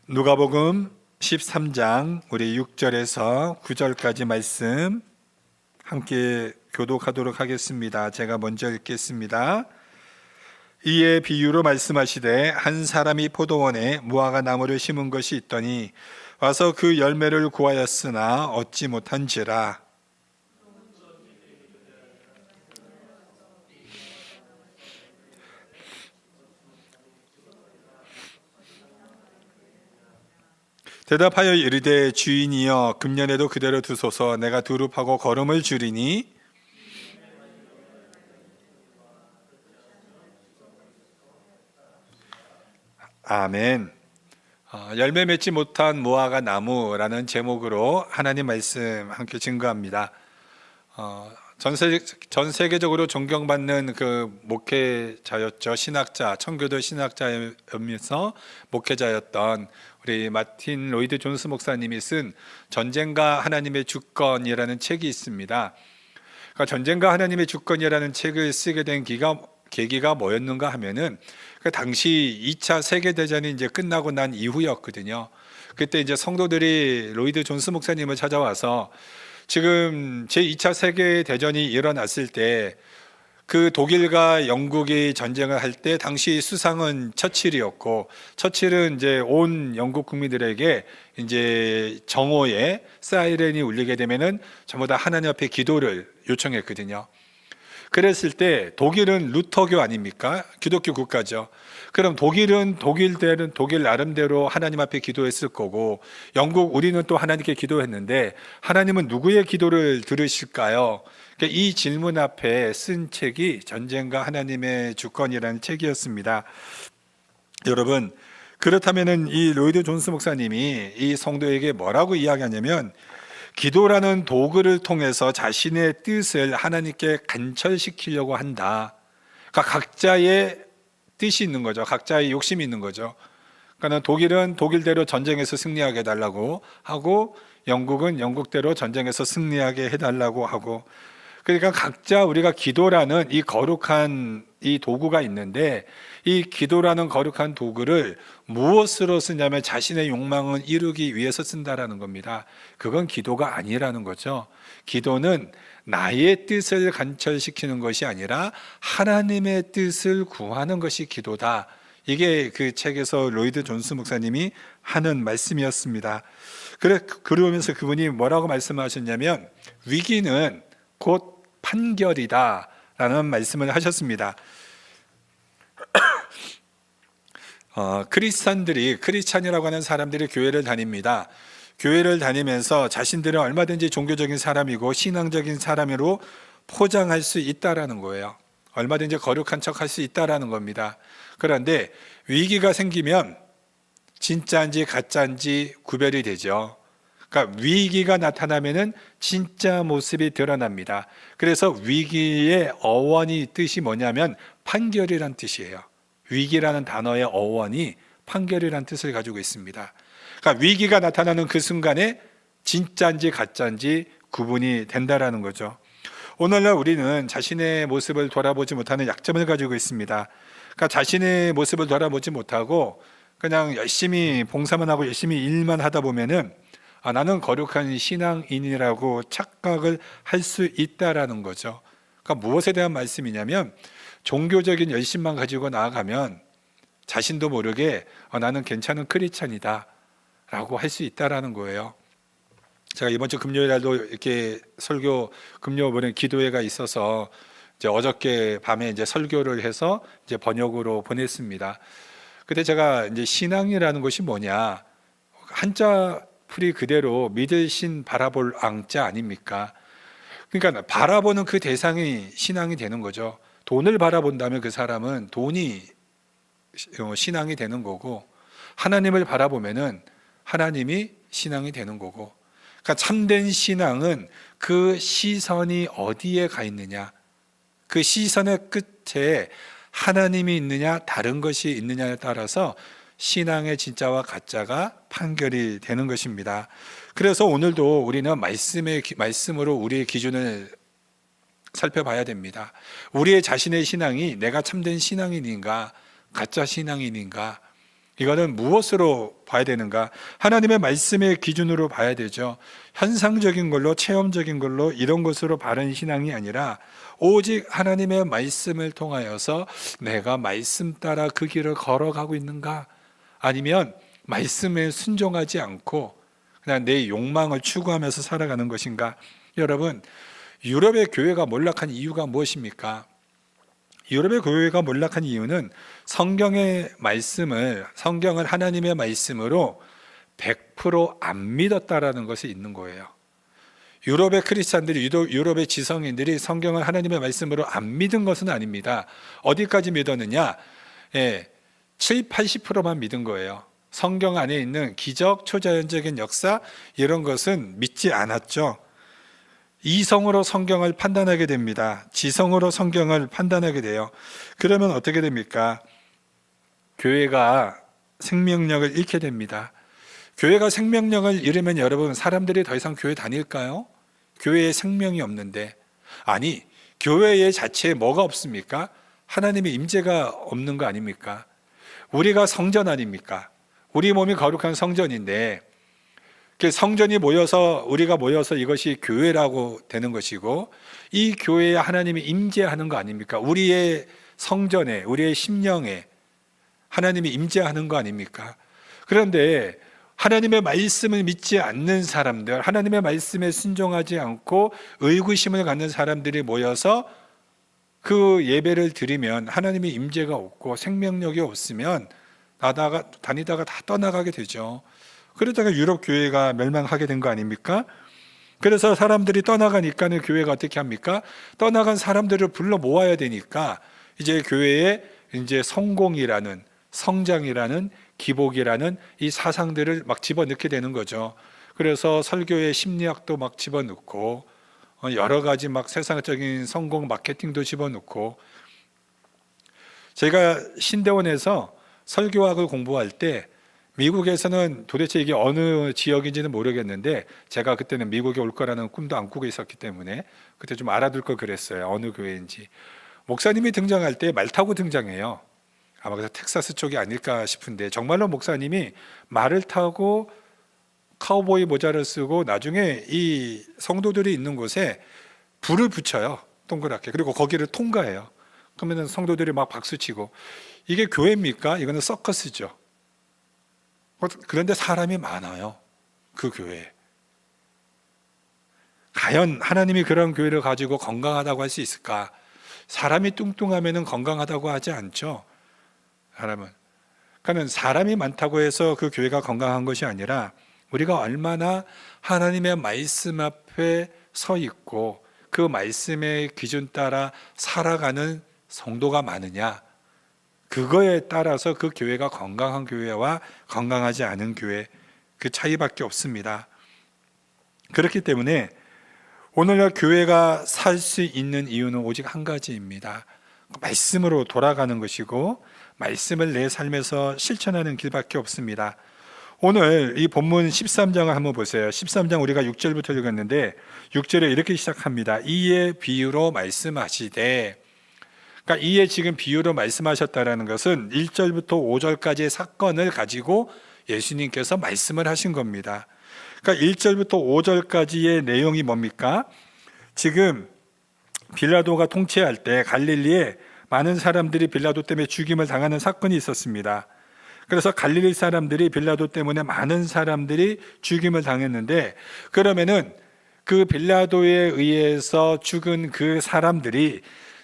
누가복음 13장 우리 6절에서 9절까지 말씀 함께 교독하도록 하겠습니다. 제가 먼저 읽겠습니다. 이에 비유로 말씀하시되 한 사람이 포도원에 무화과 나무를 심은 것이 있더니 와서 그 열매를 구하였으나 얻지 못한지라. 대답하여 이르되 주인이여 금년에도 그대로 두소서. 내가 두릅하고 거름을 주리니 아멘. 열매 맺지 못한 무화과 나무라는 제목으로 하나님 말씀 함께 증거합니다. 전 세계적으로 존경받는 그 목회자였죠. 신학자, 청교도 신학자이면서 목회자였던 우리 마틴 로이드 존스 목사님이 쓴 전쟁과 하나님의 주권이라는 책이 있습니다. 그러니까 전쟁과 하나님의 주권이라는 책을 쓰게 된 계기가 뭐였는가 하면은 그 당시 2차 세계대전이 이제 끝나고 난 이후였거든요. 그때 이제 성도들이 로이드 존스 목사님을 찾아와서 지금 제2차 세계대전이 일어났을 때 그 독일과 영국이 전쟁을 할 때 당시 수상은 처칠이었고, 처칠은 이제 온 영국 국민들에게 이제 정오에 사이렌이 울리게 되면은 전부 다 하나님 앞에 기도를 요청했거든요. 그랬을 때 독일은 루터교 아닙니까? 기독교 국가죠. 그럼 독일은 독일 나름대로 하나님 앞에 기도했을 거고, 우리는 또 하나님께 기도했는데 하나님은 누구의 기도를 들으실까요? 그러니까 이 질문 앞에 쓴 책이 전쟁과 하나님의 주권이라는 책이었습니다. 여러분, 그렇다면은 이 로이드 존스 목사님이 이 성도에게 뭐라고 이야기하냐면, 기도라는 도구를 통해서 자신의 뜻을 하나님께 간철시키려고 한다. 그러니까 각자의 뜻이 있는 거죠. 각자의 욕심이 있는 거죠. 그러니까 독일은 독일대로 전쟁에서 승리하게 해달라고 하고, 영국은 영국대로 전쟁에서 승리하게 해달라고 하고, 그러니까 각자 우리가 기도라는 이 거룩한 이 도구가 있는데, 이 기도라는 거룩한 도구를 무엇으로 쓰냐면 자신의 욕망을 이루기 위해서 쓴다라는 겁니다. 그건 기도가 아니라는 거죠. 기도는 나의 뜻을 간철시키는 것이 아니라 하나님의 뜻을 구하는 것이 기도다. 이게 그 책에서 로이드 존스 목사님이 하는 말씀이었습니다. 그러면서 그분이 뭐라고 말씀하셨냐면, 위기는 곧 판결이다 라는 말씀을 하셨습니다. 크리스찬이라고 하는 사람들이 교회를 다닙니다. 교회를 다니면서 자신들은 얼마든지 종교적인 사람이고 신앙적인 사람으로 포장할 수 있다라는 거예요. 얼마든지 거룩한 척할 수 있다라는 겁니다. 그런데 위기가 생기면 진짜인지 가짜인지 구별이 되죠. 그러니까 위기가 나타나면은 진짜 모습이 드러납니다. 그래서 위기의 어원이 뜻이 뭐냐면 판결이란 뜻이에요. 위기라는 단어의 어원이 판결이란 뜻을 가지고 있습니다. 그러니까 위기가 나타나는 그 순간에 진짜인지 가짜인지 구분이 된다라는 거죠. 오늘날 우리는 자신의 모습을 돌아보지 못하는 약점을 가지고 있습니다. 그러니까 자신의 모습을 돌아보지 못하고 그냥 열심히 봉사만 하고 열심히 일만 하다 보면은 나는 거룩한 신앙인이라고 착각을 할 수 있다라는 거죠. 그러니까 무엇에 대한 말씀이냐면, 종교적인 열심만 가지고 나아가면 자신도 모르게 나는 괜찮은 크리스찬이다 라고 할 수 있다라는 거예요. 제가 이번 주 금요일 날도 이렇게 금요일에 기도회가 있어서 이제 어저께 밤에 이제 설교를 해서 이제 번역으로 보냈습니다. 그때 제가 이제 신앙이라는 것이 뭐냐, 한자 풀이 그대로 믿을 신 바라볼 앙자 아닙니까? 그러니까 바라보는 그 대상이 신앙이 되는 거죠. 돈을 바라본다면 그 사람은 돈이 신앙이 되는 거고, 하나님을 바라보면은 하나님이 신앙이 되는 거고, 그러니까 참된 신앙은 그 시선이 어디에 가 있느냐, 그 시선의 끝에 하나님이 있느냐 다른 것이 있느냐에 따라서 신앙의 진짜와 가짜가 판결이 되는 것입니다. 그래서 오늘도 우리는 말씀으로 우리의 기준을 살펴봐야 됩니다. 우리의 자신의 신앙이 내가 참된 신앙인인가 가짜 신앙인인가, 이거는 무엇으로 봐야 되는가? 하나님의 말씀의 기준으로 봐야 되죠. 현상적인 걸로, 체험적인 걸로, 이런 것으로 바른 신앙이 아니라 오직 하나님의 말씀을 통하여서 내가 말씀 따라 그 길을 걸어가고 있는가? 아니면 말씀에 순종하지 않고 그냥 내 욕망을 추구하면서 살아가는 것인가? 여러분, 유럽의 교회가 몰락한 이유가 무엇입니까? 유럽의 교회가 몰락한 이유는 성경을 하나님의 말씀으로 100%안 믿었다라는 것이 있는 거예요. 유럽의 크리스찬들이, 유럽의 지성인들이 성경을 하나님의 말씀으로 안 믿은 것은 아닙니다. 어디까지 믿었느냐? 7, 80%만 믿은 거예요. 성경 안에 있는 기적, 초자연적인 역사, 이런 것은 믿지 않았죠. 이성으로 성경을 판단하게 됩니다. 지성으로 성경을 판단하게 돼요. 그러면 어떻게 됩니까? 교회가 생명력을 잃게 됩니다. 교회가 생명력을 잃으면 여러분, 사람들이 더 이상 교회 다닐까요? 교회에 생명이 없는데. 아니, 교회의 자체에 뭐가 없습니까? 하나님의 임재가 없는 거 아닙니까? 우리가 성전 아닙니까? 우리 몸이 거룩한 성전인데, 성전이 모여서, 우리가 모여서 이것이 교회라고 되는 것이고, 이 교회에 하나님이 임재하는 거 아닙니까? 우리의 성전에, 우리의 심령에 하나님이 임재하는 거 아닙니까? 그런데 하나님의 말씀을 믿지 않는 사람들, 하나님의 말씀에 순종하지 않고 의구심을 갖는 사람들이 모여서 그 예배를 드리면 하나님의 임재가 없고 생명력이 없으면 다니다가 다 떠나가게 되죠. 그러다가 유럽 교회가 멸망하게 된 거 아닙니까? 그래서 사람들이 떠나가니까는 교회가 어떻게 합니까? 떠나간 사람들을 불러 모아야 되니까 이제 교회에 이제 성공이라는, 성장이라는, 기복이라는 이 사상들을 막 집어넣게 되는 거죠. 그래서 설교의 심리학도 막 집어넣고 여러 가지 막 세상적인 성공 마케팅도 집어넣고, 제가 신대원에서 설교학을 공부할 때 미국에서는 도대체 이게 어느 지역인지는 모르겠는데, 제가 그때는 미국에 올 거라는 꿈도 안 꾸고 있었기 때문에 그때 좀 알아둘 걸 그랬어요. 어느 교회인지. 목사님이 등장할 때 말 타고 등장해요. 아마 그래서 텍사스 쪽이 아닐까 싶은데, 정말로 목사님이 말을 타고 카우보이 모자를 쓰고 나중에 이 성도들이 있는 곳에 불을 붙여요. 동그랗게. 그리고 거기를 통과해요. 그러면 성도들이 막 박수치고. 이게 교회입니까? 이거는 서커스죠. 그런데 사람이 많아요. 그 교회에. 과연 하나님이 그런 교회를 가지고 건강하다고 할 수 있을까? 사람이 뚱뚱하면 건강하다고 하지 않죠. 그러니까 사람이 많다고 해서 그 교회가 건강한 것이 아니라 우리가 얼마나 하나님의 말씀 앞에 서 있고 그 말씀의 기준 따라 살아가는 성도가 많으냐, 그거에 따라서 그 교회가 건강한 교회와 건강하지 않은 교회, 그 차이밖에 없습니다. 그렇기 때문에 오늘날 교회가 살 수 있는 이유는 오직 한 가지입니다. 말씀으로 돌아가는 것이고 말씀을 내 삶에서 실천하는 길밖에 없습니다. 오늘 이 본문 13장을 한번 보세요. 13장 우리가 6절부터 읽었는데 6절에 이렇게 시작합니다. 이에 비유로 말씀하시되, 그러니까 이에 지금 비유로 말씀하셨다라는 것은 1절부터 5절까지의 사건을 가지고 예수님께서 말씀을 하신 겁니다. 그러니까 1절부터 5절까지의 내용이 뭡니까? 지금 빌라도가 통치할 때 갈릴리에 많은 사람들이 빌라도 때문에 죽임을 당하는 사건이 있었습니다. 그래서 갈릴리 사람들이 빌라도 때문에 많은 사람들이 죽임을 당했는데, 그러면은 그 빌라도에 의해서 죽은 그 사람들이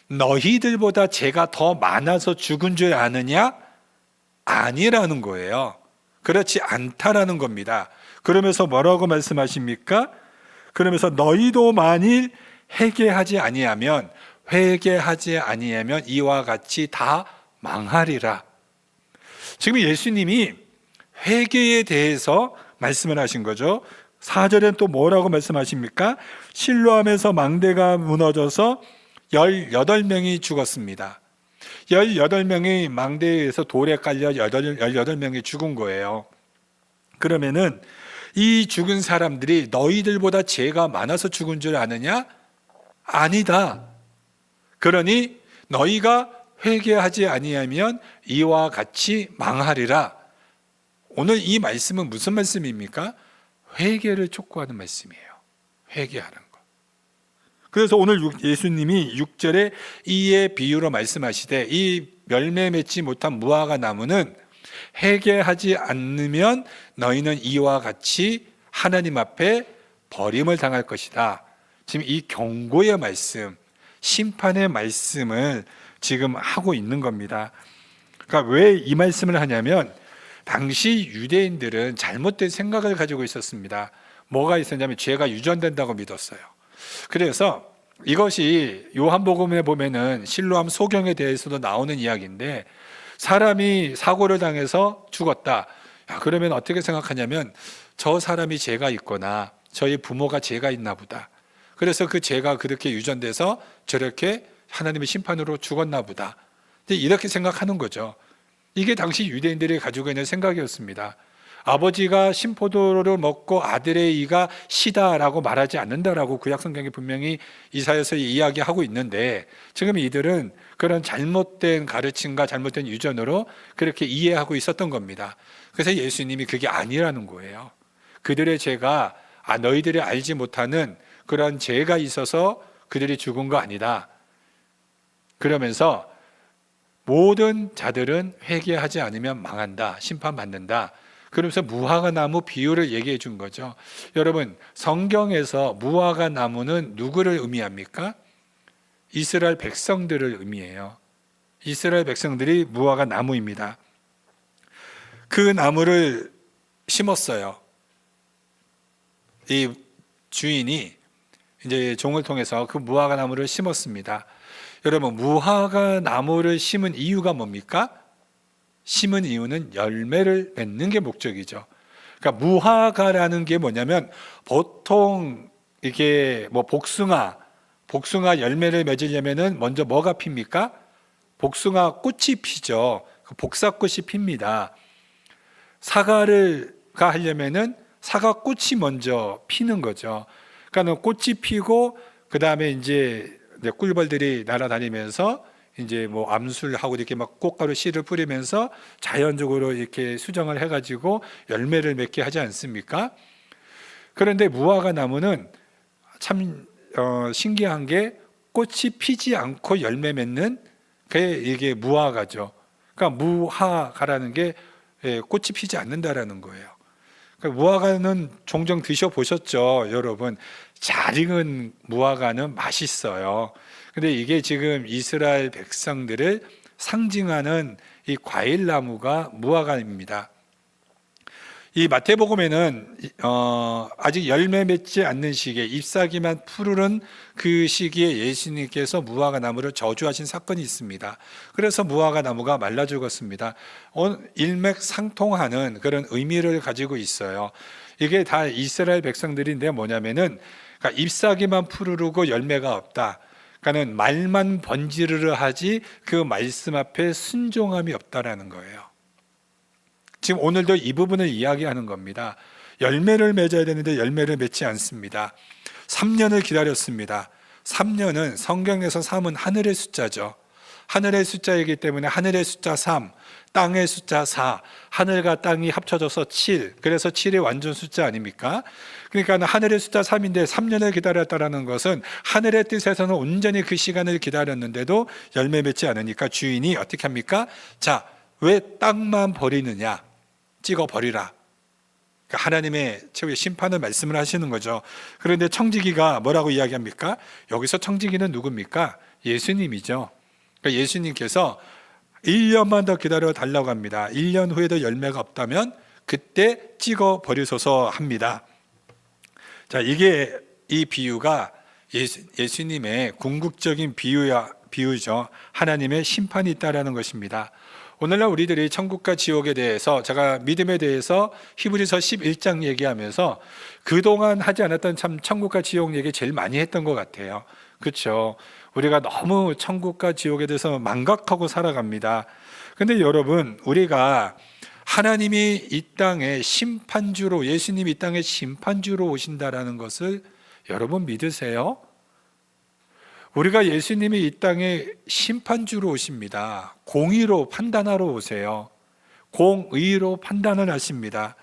너희들보다 죄가 더 많아서 죽은 줄 아느냐? 아니라는 거예요. 그렇지 않다라는 겁니다. 그러면서 뭐라고 말씀하십니까? 그러면서 너희도 만일 회개하지 아니하면 이와 같이 다 망하리라. 지금 예수님이 회개에 대해서 말씀을 하신 거죠. 4절엔 또 뭐라고 말씀하십니까? 실로암에서 망대가 무너져서 18명이 죽었습니다. 18명이 망대에 의해서 돌에 깔려 18명이 죽은 거예요. 그러면은 이 죽은 사람들이 너희들보다 죄가 많아서 죽은 줄 아느냐? 아니다. 그러니 너희가 회개하지 아니하면 이와 같이 망하리라. 오늘 이 말씀은 무슨 말씀입니까? 회개를 촉구하는 말씀이에요. 회개하는 거. 그래서 오늘 예수님이 6절에 이의 비유로 말씀하시되 이 열매 맺지 못한 무화과 나무는 회개하지 않으면 너희는 이와 같이 하나님 앞에 버림을 당할 것이다. 지금 이 경고의 말씀, 심판의 말씀을 지금 하고 있는 겁니다. 그러니까 왜 이 말씀을 하냐면 당시 유대인들은 잘못된 생각을 가지고 있었습니다. 뭐가 있었냐면 죄가 유전된다고 믿었어요. 그래서 이것이 요한복음에 보면은 실로암 소경에 대해서도 나오는 이야기인데 사람이 사고를 당해서 죽었다. 그러면 어떻게 생각하냐면 저 사람이 죄가 있거나 저희 부모가 죄가 있나 보다. 그래서 그 죄가 그렇게 유전돼서 저렇게 하나님의 심판으로 죽었나 보다. 이렇게 생각하는 거죠. 이게 당시 유대인들이 가지고 있는 생각이었습니다. 아버지가 신포도를 먹고 아들의 이가 시다라고 말하지 않는다라고 구약 성경에 분명히 이사야서 이야기하고 있는데 지금 이들은 그런 잘못된 가르침과 잘못된 유전으로 그렇게 이해하고 있었던 겁니다. 그래서 예수님이 그게 아니라는 거예요. 그들의 죄가 너희들이 알지 못하는 그런 죄가 있어서 그들이 죽은 거 아니다. 그러면서 모든 자들은 회개하지 않으면 망한다, 심판받는다. 그러면서 무화과 나무 비유를 얘기해 준 거죠. 여러분, 성경에서 무화과 나무는 누구를 의미합니까? 이스라엘 백성들을 의미해요. 이스라엘 백성들이 무화과 나무입니다. 그 나무를 심었어요. 이 주인이 이제 종을 통해서 그 무화과 나무를 심었습니다. 여러분, 무화과 나무를 심은 이유가 뭡니까? 심은 이유는 열매를 맺는 게 목적이죠. 그러니까 무화과라는 게 뭐냐면 보통 이게 뭐 복숭아 열매를 맺으려면은 먼저 뭐가 핍니까? 복숭아 꽃이 피죠. 복사꽃이 핍니다. 사과가 하려면은 사과 꽃이 먼저 피는 거죠. 그러니까 꽃이 피고 그 다음에 이제 꿀벌들이 날아다니면서 이제 뭐 암술하고 이렇게 막 꽃가루 씨를 뿌리면서 자연적으로 이렇게 수정을 해가지고 열매를 맺게 하지 않습니까? 그런데 무화과 나무는 참 신기한 게 꽃이 피지 않고 열매 맺는 게 이게 무화과죠. 그러니까 무화과라는 게 꽃이 피지 않는다라는 거예요. 그러니까 무화과는 종종 드셔보셨죠, 여러분? 잘 익은 무화과는 맛있어요. 근데 이게 지금 이스라엘 백성들을 상징하는 이 과일나무가 무화과입니다. 이 마태복음에는 아직 열매 맺지 않는 시기에 잎사귀만 푸르른 그 시기에 예수님께서 무화과 나무를 저주하신 사건이 있습니다. 그래서 무화과 나무가 말라 죽었습니다. 일맥상통하는 그런 의미를 가지고 있어요. 이게 다 이스라엘 백성들인데 뭐냐면은 그러니까 잎사귀만 푸르르고 열매가 없다. 그러니까는 말만 번지르르 하지 그 말씀 앞에 순종함이 없다라는 거예요. 지금 오늘도 이 부분을 이야기하는 겁니다. 열매를 맺어야 되는데 열매를 맺지 않습니다. 3년을 기다렸습니다. 3년은 성경에서 3은 하늘의 숫자죠. 하늘의 숫자이기 때문에 하늘의 숫자 3, 땅의 숫자 4, 하늘과 땅이 합쳐져서 7, 그래서 7의 완전 숫자 아닙니까? 그러니까 하늘의 숫자 3인데 3년을 기다렸다는 것은 하늘의 뜻에서는 온전히 그 시간을 기다렸는데도 열매 맺지 않으니까 주인이 어떻게 합니까? 자, 왜 땅만 버리느냐? 찍어 버리라. 그러니까 하나님의 최후의 심판을 말씀을 하시는 거죠. 그런데 청지기가 뭐라고 이야기합니까? 여기서 청지기는 누굽니까? 예수님이죠. 그러니까 예수님께서 1년만 더 기다려 달라고 합니다. 1년 후에도 열매가 없다면 그때 찍어 버리소서 합니다. 자, 이게 이 비유가 예수님의 궁극적인 비유죠. 하나님의 심판이 있다라는 것입니다. 오늘날 우리들이 천국과 지옥에 대해서 제가 믿음에 대해서 히브리서 11장 얘기하면서 그동안 하지 않았던 참 천국과 지옥 얘기 제일 많이 했던 것 같아요. 그렇죠? 우리가 너무 천국과 지옥에 대해서 망각하고 살아갑니다. 근데 여러분, 우리가 하나님이 이 땅에 심판주로, 예수님이 이 땅에 심판주로 오신다라는 것을 여러분 믿으세요? 우리가 예수님이 이 땅에 심판주로 오십니다. 공의로 판단하러 오세요. 공의로 판단을 하십니다.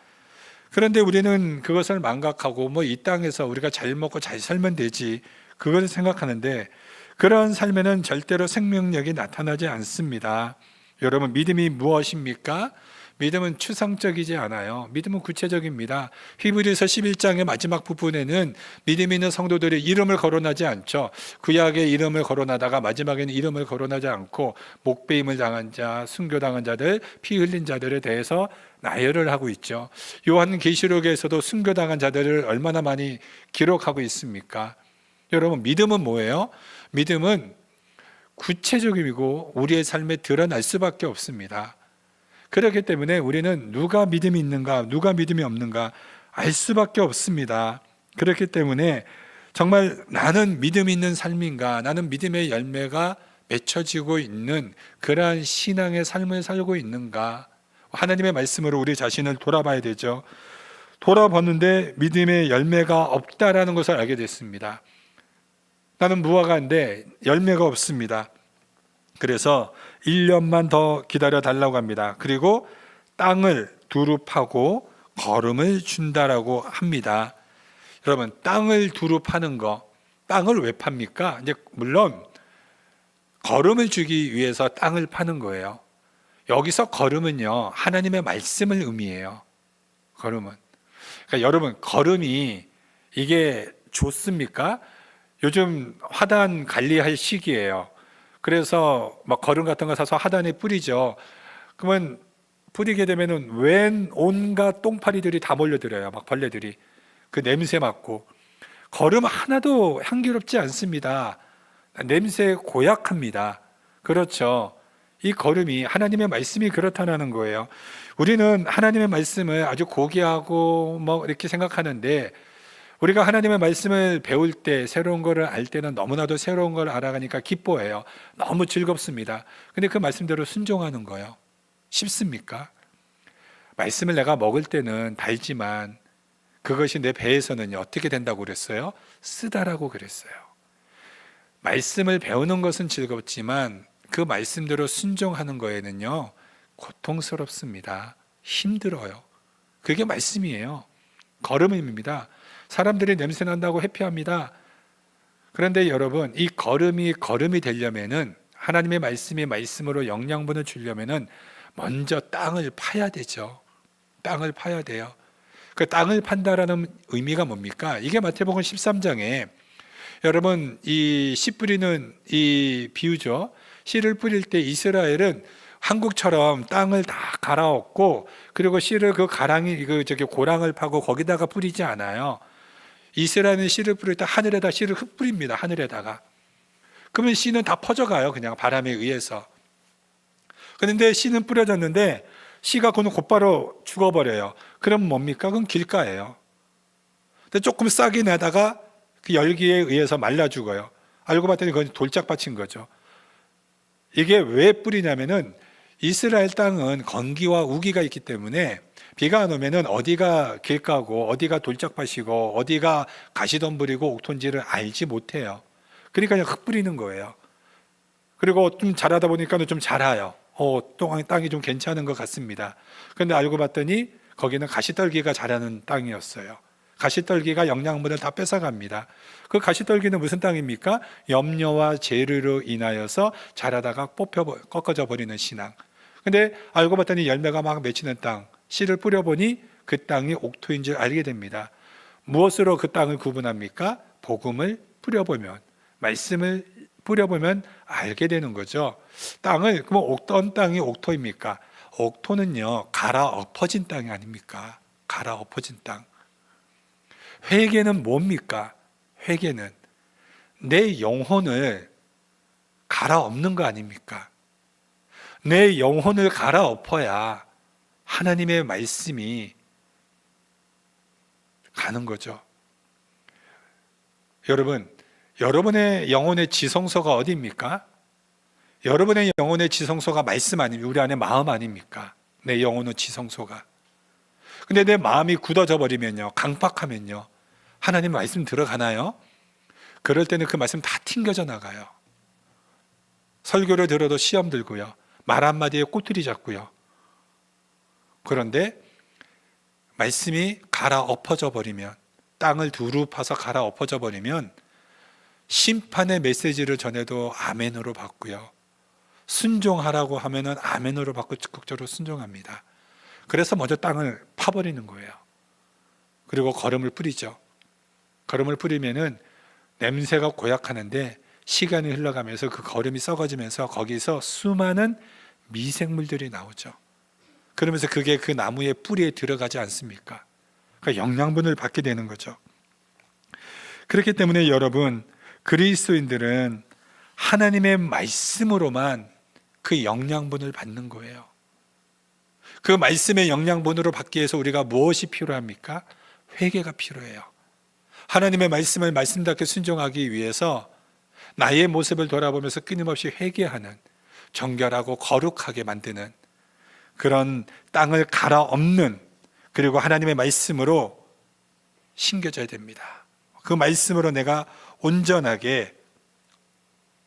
그런데 우리는 그것을 망각하고 뭐 이 땅에서 우리가 잘 먹고 잘 살면 되지, 그걸 생각하는데 그런 삶에는 절대로 생명력이 나타나지 않습니다. 여러분, 믿음이 무엇입니까? 믿음은 추상적이지 않아요. 믿음은 구체적입니다. 히브리서 11장의 마지막 부분에는 믿음 있는 성도들이 이름을 거론하지 않죠. 구약의 이름을 거론하다가 마지막에는 이름을 거론하지 않고 목배임을 당한 자, 순교당한 자들, 피 흘린 자들에 대해서 나열을 하고 있죠. 요한계시록에서도 순교당한 자들을 얼마나 많이 기록하고 있습니까? 여러분, 믿음은 뭐예요? 믿음은 구체적이고 우리의 삶에 드러날 수밖에 없습니다. 그렇기 때문에 우리는 누가 믿음이 있는가, 누가 믿음이 없는가 알 수밖에 없습니다. 그렇기 때문에 정말 나는 믿음 있는 삶인가, 나는 믿음의 열매가 맺혀지고 있는 그러한 신앙의 삶을 살고 있는가, 하나님의 말씀으로 우리 자신을 돌아봐야 되죠. 돌아봤는데 믿음의 열매가 없다라는 것을 알게 됐습니다. 나는 무화과인데 열매가 없습니다. 그래서 1년만 더 기다려 달라고 합니다. 그리고 땅을 두루 파고 거름을 준다라고 합니다. 여러분, 땅을 두루 파는 거, 땅을 왜 팝니까? 이제 물론 거름을 주기 위해서 땅을 파는 거예요. 여기서 거름은요, 하나님의 말씀을 의미해요. 거름은. 그러니까 여러분, 거름이 이게 좋습니까? 요즘 화단 관리할 시기예요. 그래서 막 거름 같은 거 사서 하단에 뿌리죠. 그러면 뿌리게 되면은 웬 온갖 똥파리들이 다 몰려들어요. 막 벌레들이. 그 냄새 맡고. 거름 하나도 향기롭지 않습니다. 냄새 고약합니다. 그렇죠. 이 거름이 하나님의 말씀이 그렇다는 거예요. 우리는 하나님의 말씀을 아주 고귀하고 뭐 이렇게 생각하는데, 우리가 하나님의 말씀을 배울 때, 새로운 것을 알 때는 너무나도 새로운 걸 알아가니까 기뻐해요. 너무 즐겁습니다. 근데 그 말씀대로 순종하는 거예요. 쉽습니까? 말씀을 내가 먹을 때는 달지만 그것이 내 배에서는 어떻게 된다고 그랬어요? 쓰다라고 그랬어요. 말씀을 배우는 것은 즐겁지만 그 말씀대로 순종하는 거에는요, 고통스럽습니다. 힘들어요. 그게 말씀이에요. 걸음입니다. 사람들이 냄새 난다고 회피합니다. 그런데 여러분, 이 걸음이 되려면은, 하나님의 말씀이 말씀으로 영양분을 주려면은 먼저 땅을 파야 되죠. 땅을 파야 돼요. 그 땅을 판다라는 의미가 뭡니까? 이게 마태복음 13장에 여러분, 이 씨 뿌리는 이 비유죠. 씨를 뿌릴 때 이스라엘은 한국처럼 땅을 다 갈아엎고, 그리고 씨를 그 가랑이 고랑을 파고 거기다가 뿌리지 않아요. 이스라엘은 씨를 뿌릴 때 하늘에다 씨를 흙 뿌립니다. 하늘에다가. 그러면 씨는 다 퍼져가요. 그냥 바람에 의해서. 그런데 씨는 뿌려졌는데 씨가 그는 곧바로 죽어버려요. 그럼 뭡니까? 그건 길가예요. 근데 조금 싹이 나다가 그 열기에 의해서 말라 죽어요. 알고 봤더니 그건 돌짝밭인 거죠. 이게 왜 뿌리냐면은 이스라엘 땅은 건기와 우기가 있기 때문에 비가 안 오면은 어디가 길가고 어디가 돌짝밭이고 어디가 가시덤불이고 옥토인지를 알지 못해요. 그러니까 그냥 흙 뿌리는 거예요. 그리고 좀 자라다 보니까 좀 자라요. 땅이 좀 괜찮은 것 같습니다. 그런데 알고 봤더니 거기는 가시떨기가 자라는 땅이었어요. 가시떨기가 영양분을 다 뺏어갑니다. 그 가시떨기는 무슨 땅입니까? 염려와 재르로 인하여서 자라다가 꺾어져 버리는 신앙. 근데 알고 봤더니 열매가 막 맺히는 땅, 씨를 뿌려보니 그 땅이 옥토인 줄 알게 됩니다. 무엇으로 그 땅을 구분합니까? 복음을 뿌려보면, 말씀을 뿌려보면 알게 되는 거죠. 땅을, 그럼 어떤 땅이 옥토입니까? 옥토는요, 갈아엎어진 땅이 아닙니까? 갈아엎어진 땅. 회개는 뭡니까? 회개는 내 영혼을 갈아엎는 거 아닙니까? 내 영혼을 갈아엎어야 하나님의 말씀이 가는 거죠. 여러분, 여러분의 영혼의 지성소가 어디입니까? 여러분의 영혼의 지성소가 말씀 아닙니까? 우리 안에 마음 아닙니까? 내 영혼의 지성소가. 근데 내 마음이 굳어져 버리면요, 강팍하면요, 하나님 말씀 들어가나요? 그럴 때는 그 말씀 다 튕겨져 나가요. 설교를 들어도 시험 들고요, 말 한마디에 꼬투리 잡고요, 그런데 말씀이 갈아엎어져 버리면, 땅을 두루 파서 갈아엎어져 버리면 심판의 메시지를 전해도 아멘으로 받고요, 순종하라고 하면은 아멘으로 받고 적극적으로 순종합니다. 그래서 먼저 땅을 파버리는 거예요. 그리고 거름을 뿌리죠. 거름을 뿌리면은 냄새가 고약하는데 시간이 흘러가면서 그 거름이 썩어지면서 거기서 수많은 미생물들이 나오죠. 그러면서 그게 그 나무의 뿌리에 들어가지 않습니까? 그러니까 영양분을 받게 되는 거죠. 그렇기 때문에 여러분, 그리스도인들은 하나님의 말씀으로만 그 영양분을 받는 거예요. 그 말씀의 영양분으로 받기 위해서 우리가 무엇이 필요합니까? 회개가 필요해요. 하나님의 말씀을 말씀답게 순종하기 위해서 나의 모습을 돌아보면서 끊임없이 회개하는, 정결하고 거룩하게 만드는 그런 땅을 갈아엎는, 그리고 하나님의 말씀으로 심겨져야 됩니다. 그 말씀으로 내가 온전하게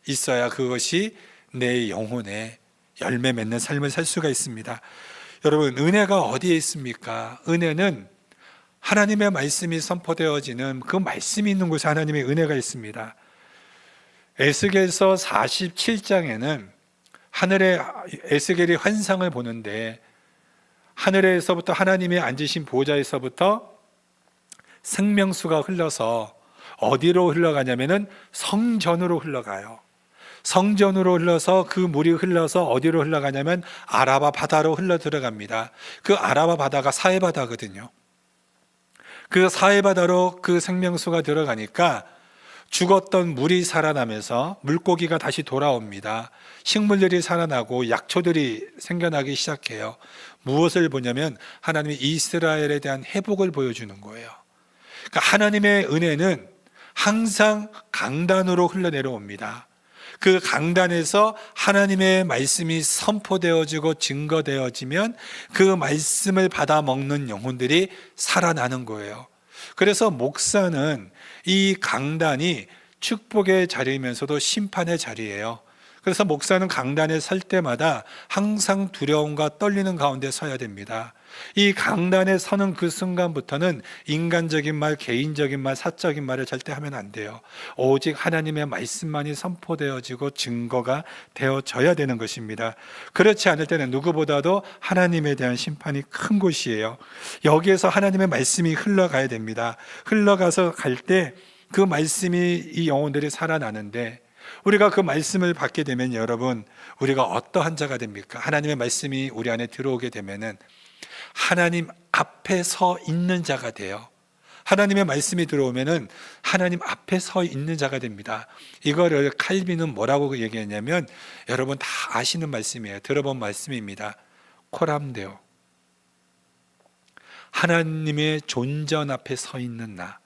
있어야 그것이 내 영혼에 열매 맺는 삶을 살 수가 있습니다. 여러분, 은혜가 어디에 있습니까? 은혜는 하나님의 말씀이 선포되어지는 그 말씀이 있는 곳에 하나님의 은혜가 있습니다. 에스겔서 47장에는 하늘에 에스겔이 환상을 보는데, 하늘에서부터 하나님의 앉으신 보좌에서부터 생명수가 흘러서 어디로 흘러가냐면은 성전으로 흘러가요. 성전으로 흘러서 그 물이 흘러서 어디로 흘러가냐면 아라바 바다로 흘러 들어갑니다. 그 아라바 바다가 사해바다거든요. 그 사해바다로 그 생명수가 들어가니까 죽었던 물이 살아나면서 물고기가 다시 돌아옵니다. 식물들이 살아나고 약초들이 생겨나기 시작해요. 무엇을 보냐면 하나님이 이스라엘에 대한 회복을 보여주는 거예요. 그러니까 하나님의 은혜는 항상 강단으로 흘러내려옵니다. 그 강단에서 하나님의 말씀이 선포되어지고 증거되어지면 그 말씀을 받아 먹는 영혼들이 살아나는 거예요. 그래서 목사는 이 강단이 축복의 자리이면서도 심판의 자리예요. 그래서 목사는 강단에 설 때마다 항상 두려움과 떨리는 가운데 서야 됩니다. 이 강단에 서는 그 순간부터는 인간적인 말, 개인적인 말, 사적인 말을 절대 하면 안 돼요. 오직 하나님의 말씀만이 선포되어지고 증거가 되어져야 되는 것입니다. 그렇지 않을 때는 누구보다도 하나님에 대한 심판이 큰 곳이에요. 여기에서 하나님의 말씀이 흘러가야 됩니다. 흘러가서 갈 때 그 말씀이 이 영혼들이 살아나는데, 우리가 그 말씀을 받게 되면 여러분, 우리가 어떠한 자가 됩니까? 하나님의 말씀이 우리 안에 들어오게 되면은 하나님 앞에 서 있는 자가 돼요. 하나님의 말씀이 들어오면은 하나님 앞에 서 있는 자가 됩니다. 이거를 칼빈은 뭐라고 얘기했냐면, 여러분 다 아시는 말씀이에요. 들어본 말씀입니다. 코람데오. 하나님의 존전 앞에 서 있는 나.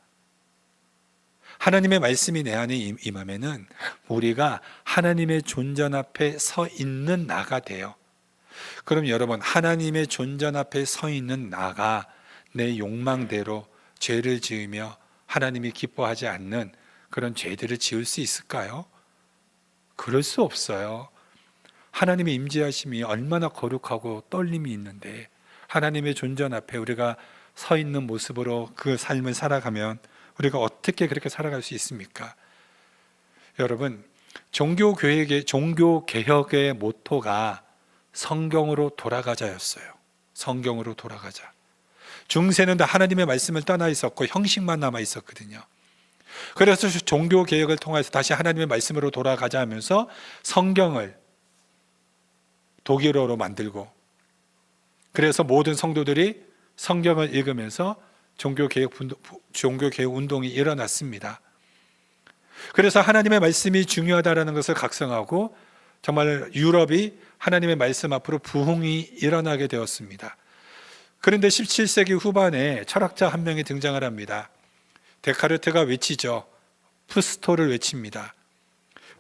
하나님의 말씀이 내 안에 임하면은 우리가 하나님의 존전 앞에 서 있는 나가 돼요. 그럼 여러분, 하나님의 존전 앞에 서 있는 나가 내 욕망대로 죄를 지으며 하나님이 기뻐하지 않는 그런 죄들을 지을 수 있을까요? 그럴 수 없어요. 하나님의 임재하심이 얼마나 거룩하고 떨림이 있는데, 하나님의 존전 앞에 우리가 서 있는 모습으로 그 삶을 살아가면 우리가 어떻게 그렇게 살아갈 수 있습니까? 여러분, 종교개혁의 모토가 성경으로 돌아가자였어요. 성경으로 돌아가자. 중세는 다 하나님의 말씀을 떠나 있었고 형식만 남아 있었거든요. 그래서 종교개혁을 통해서 다시 하나님의 말씀으로 돌아가자 하면서 성경을 독일어로 만들고, 그래서 모든 성도들이 성경을 읽으면서 종교개혁 운동이 일어났습니다. 그래서 하나님의 말씀이 중요하다는 것을 각성하고 정말 유럽이 하나님의 말씀 앞으로 부흥이 일어나게 되었습니다. 그런데 17세기 후반에 철학자 한 명이 등장을 합니다. 데카르트가 외치죠. 푸스토를 외칩니다.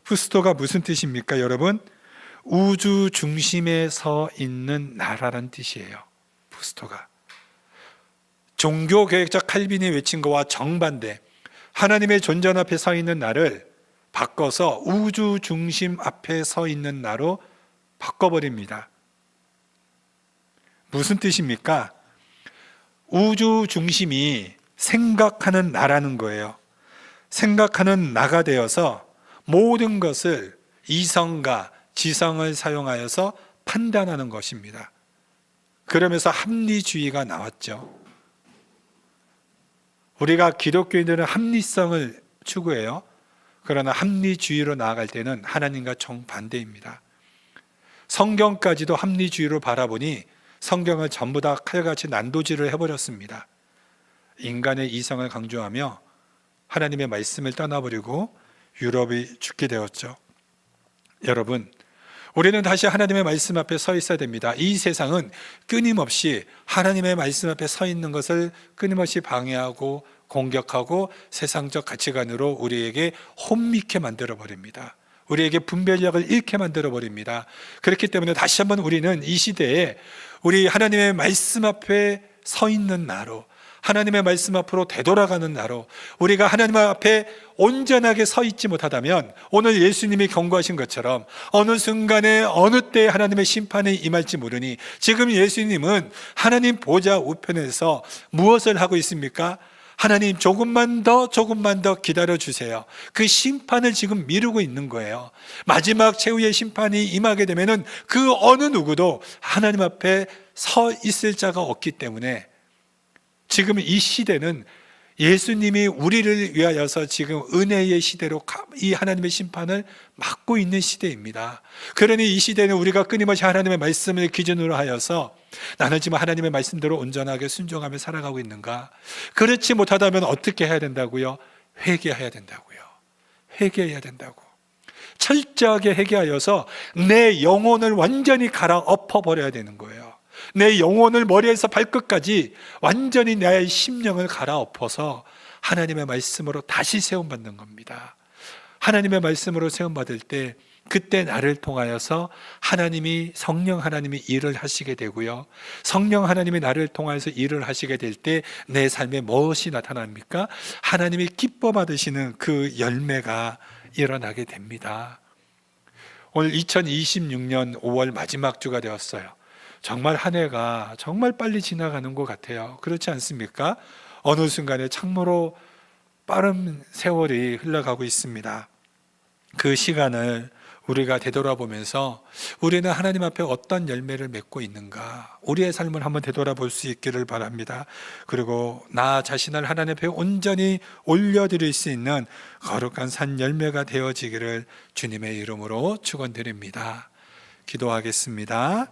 푸스토가 무슨 뜻입니까, 여러분? 우주 중심에 서 있는 나라란 뜻이에요. 푸스토가. 종교개혁자 칼빈이 외친 것과 정반대, 하나님의 존전 앞에 서 있는 나를 바꿔서 우주 중심 앞에 서 있는 나로 바꿔버립니다. 무슨 뜻입니까? 우주 중심이 생각하는 나라는 거예요. 생각하는 나가 되어서 모든 것을 이성과 지성을 사용하여서 판단하는 것입니다. 그러면서 합리주의가 나왔죠. 우리가 기독교인들은 합리성을 추구해요. 그러나 합리주의로 나아갈 때는 하나님과 정반대입니다. 성경까지도 합리주의로 바라보니 성경을 전부 다 칼같이 난도질을 해버렸습니다. 인간의 이성을 강조하며 하나님의 말씀을 떠나버리고 유럽이 죽게 되었죠. 여러분, 우리는 다시 하나님의 말씀 앞에 서 있어야 됩니다. 이 세상은 끊임없이 하나님의 말씀 앞에 서 있는 것을 끊임없이 방해하고 공격하고 세상적 가치관으로 우리에게 혼미케 만들어버립니다. 우리에게 분별력을 잃게 만들어버립니다. 그렇기 때문에 다시 한번 우리는 이 시대에 우리 하나님의 말씀 앞에 서 있는 나로, 하나님의 말씀 앞으로 되돌아가는 나로, 우리가 하나님 앞에 온전하게 서 있지 못하다면 오늘 예수님이 경고하신 것처럼 어느 순간에 어느 때에 하나님의 심판이 임할지 모르니, 지금 예수님은 하나님 보좌 우편에서 무엇을 하고 있습니까? 하나님 조금만 더 기다려 주세요. 그 심판을 지금 미루고 있는 거예요. 마지막 최후의 심판이 임하게 되면은 그 어느 누구도 하나님 앞에 서 있을 자가 없기 때문에 지금 이 시대는 예수님이 우리를 위하여서 지금 은혜의 시대로 이 하나님의 심판을 막고 있는 시대입니다. 그러니 이 시대는 우리가 끊임없이 하나님의 말씀을 기준으로 하여서 나는 지금 하나님의 말씀대로 온전하게 순종하며 살아가고 있는가? 그렇지 못하다면 어떻게 해야 된다고요? 회개해야 된다고요. 회개해야 된다고. 철저하게 회개하여서 내 영혼을 완전히 갈아엎어 버려야 되는 거예요. 내 영혼을 머리에서 발끝까지 완전히 내 심령을 갈아엎어서 하나님의 말씀으로 다시 세움받는 겁니다. 하나님의 말씀으로 세움받을 때 그때 나를 통하여서 성령 하나님이 일을 하시게 되고요, 성령 하나님이 나를 통하여서 일을 하시게 될 때 내 삶에 무엇이 나타납니까? 하나님이 기뻐 받으시는 그 열매가 일어나게 됩니다. 오늘 2026년 5월 마지막 주가 되었어요. 정말 한 해가 정말 빨리 지나가는 것 같아요. 그렇지 않습니까? 어느 순간에 참으로 빠른 세월이 흘러가고 있습니다. 그 시간을 우리가 되돌아보면서 우리는 하나님 앞에 어떤 열매를 맺고 있는가, 우리의 삶을 한번 되돌아볼 수 있기를 바랍니다. 그리고 나 자신을 하나님 앞에 온전히 올려드릴 수 있는 거룩한 산 열매가 되어지기를 주님의 이름으로 축원드립니다. 기도하겠습니다.